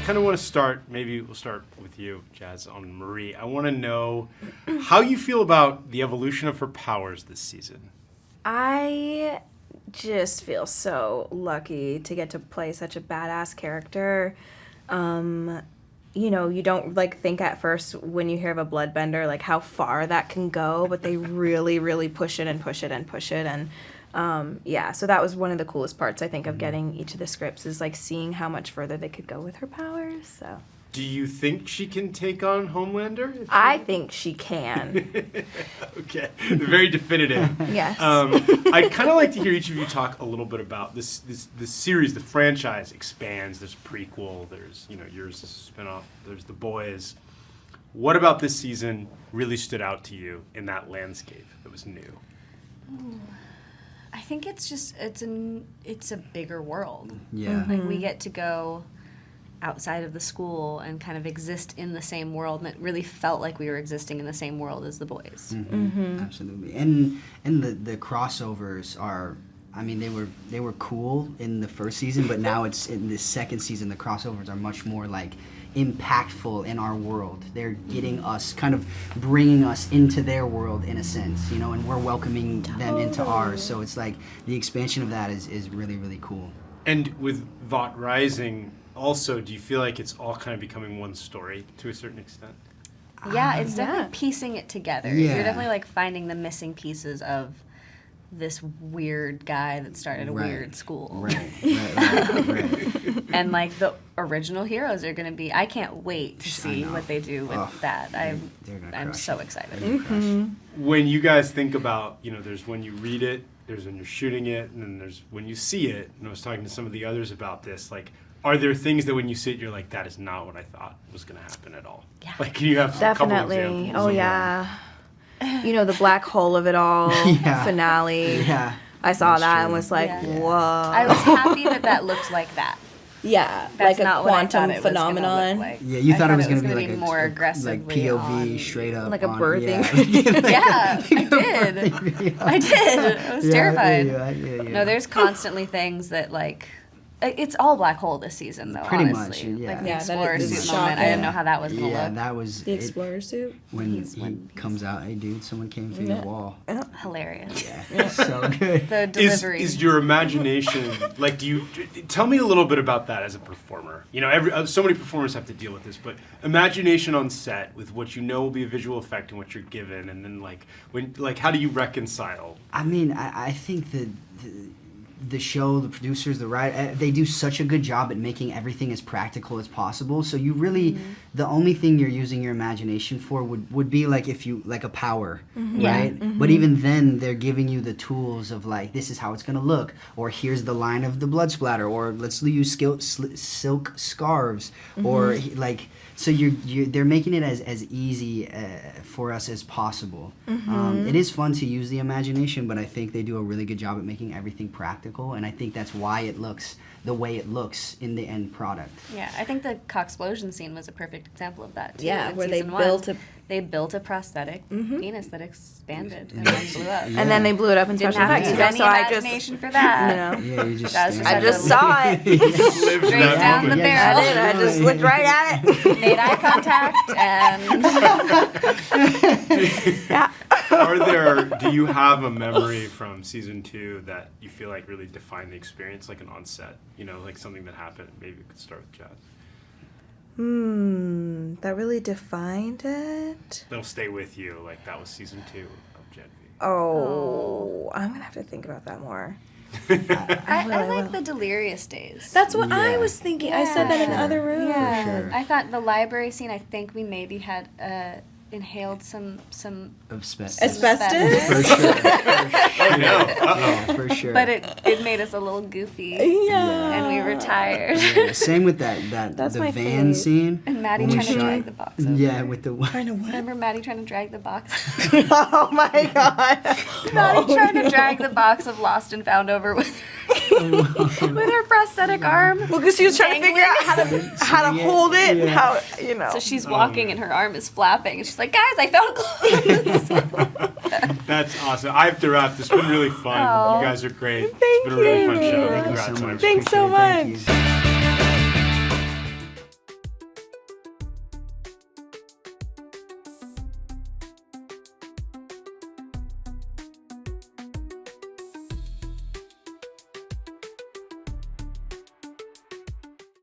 kind of want to start, maybe we'll start with you, Jaz, on Marie. I want to know how you feel about the evolution of her powers this season. I just feel so lucky to get to play such a badass character. You know, you don't like think at first when you hear of a bloodbender like how far that can go, but they really, really push it and push it and push it. And yeah, so that was one of the coolest parts, I think, of getting each of the scripts is like seeing how much further they could go with her powers. So. Do you think she can take on Homelander? I think she can. Okay, very definitive. Yes. I'd kind of like to hear each of you talk a little bit about this series. The franchise expands. There's a prequel. There's yours is a spinoff. There's The Boys. What about this season really stood out to you in that landscape that was new? Ooh. I think it's just it's a bigger world. Yeah. Mm-hmm. Like we get to go outside of the school and kind of exist in the same world, and it really felt like we were existing in the same world as The Boys. Absolutely. And the crossovers are, I mean, they were cool in the first season, but now it's in the second season the crossovers are much more like impactful in our world. They're getting us, kind of bringing us into their world in a sense, and we're welcoming them into ours. So it's like the expansion of that is really, really cool. And with Vought Rising, also, do you feel like it's all kind of becoming one story to a certain extent? Yeah, it's definitely piecing it together. Yeah. You're definitely like finding the missing pieces of this weird guy that started a weird school. Right. And like the original heroes are going to be, I can't wait to see what they do with that. I'm so excited. When you guys think about, there's when you read it, there's when you're shooting it, and then there's when you see it, and I was talking to some of the others about this, like, are there things that when you see it, you're like, that is not what I thought was going to happen at all? Yeah. Like, can you have a couple Definitely. examples? Oh, yeah. The black hole of it all finale. Yeah. I saw That's that true. and was like, whoa. I was happy that looked like that. Yeah, That's like not a what I thought quantum it was gonna phenomenon. look like. Yeah, you thought it was going to be gonna like a more like aggressively POV on, straight up, like a on- birthing. Yeah, Yeah, I did. I was terrified. Yeah. No, there's constantly things that like. It's all black hole this season, though. Pretty honestly. much, yeah. Like the Yeah, that explorer is suit shocking. moment. I didn't know how that was gonna Yeah, look. that was The explorer suit. when he comes out. Hey, dude, someone came through your wall. Hilarious. Yeah, so good. The delivery. Is your imagination, like, tell me a little bit about that as a performer. So many performers have to deal with this, but imagination on set with what will be a visual effect and what you're given, and then how do you reconcile? I mean, I think that the show, the producers, the writer, they do such a good job at making everything as practical as possible. So you really, the only thing you're using your imagination for would be like if you, like a power, right? But even then, they're giving you the tools of like, this is how it's going to look, or here's the line of the blood splatter, or let's use silk scarves, or like, so they're making it as easy for us as possible. It is fun to use the imagination, but I think they do a really good job at making everything practical, and I think that's why it looks the way it looks in the end product. Yeah, I think the cocksplosion scene was a perfect example of that, too. Yeah, in where they season one. built a... They built a prosthetic penis that expanded and then blew up. And then they blew it up in Didn't special have effects. to use any So I just, imagination for that. Yeah, you just That was stand just I there. just saw it. Lived Straight that down the moment. barrel. I did. I just looked right at it. Made eye contact and Do you have a memory from season 2 that you feel like really defined the experience, like an on-set, like something that happened? Maybe we could start with Jaz. That really defined it. That'll stay with you, like that was season 2 of Gen V. Oh, I'm gonna have to think about that more. I like the delirious days. That's what I Yeah. was thinking. I said that in the other room. Yeah, sure. I thought the library scene. I think we maybe had inhaled some Asbestos. Asbestos? For sure. Oh no! Yeah, for sure. but it made us a little goofy, Yeah. and we were tired. Yeah, same with that That's the my van fave. scene. And Maddie when we trying to shot- drag the box over. Yeah, with the Kind of what? Remember Maddie trying to drag the box? Oh my god. Maddie trying to drag the box of Lost and Found over with her prosthetic arm. Well, because she was trying to figure out how to hold it, and how So she's walking and her arm is flapping, and she's like, "Guys, I found clothes." That's awesome. I have to wrap. This has been really fun. Oh. You guys are great. Thank It's been a really fun you. show. Thank you Congrats so on much. everything. Thanks so Appreciate it. Thank much. you.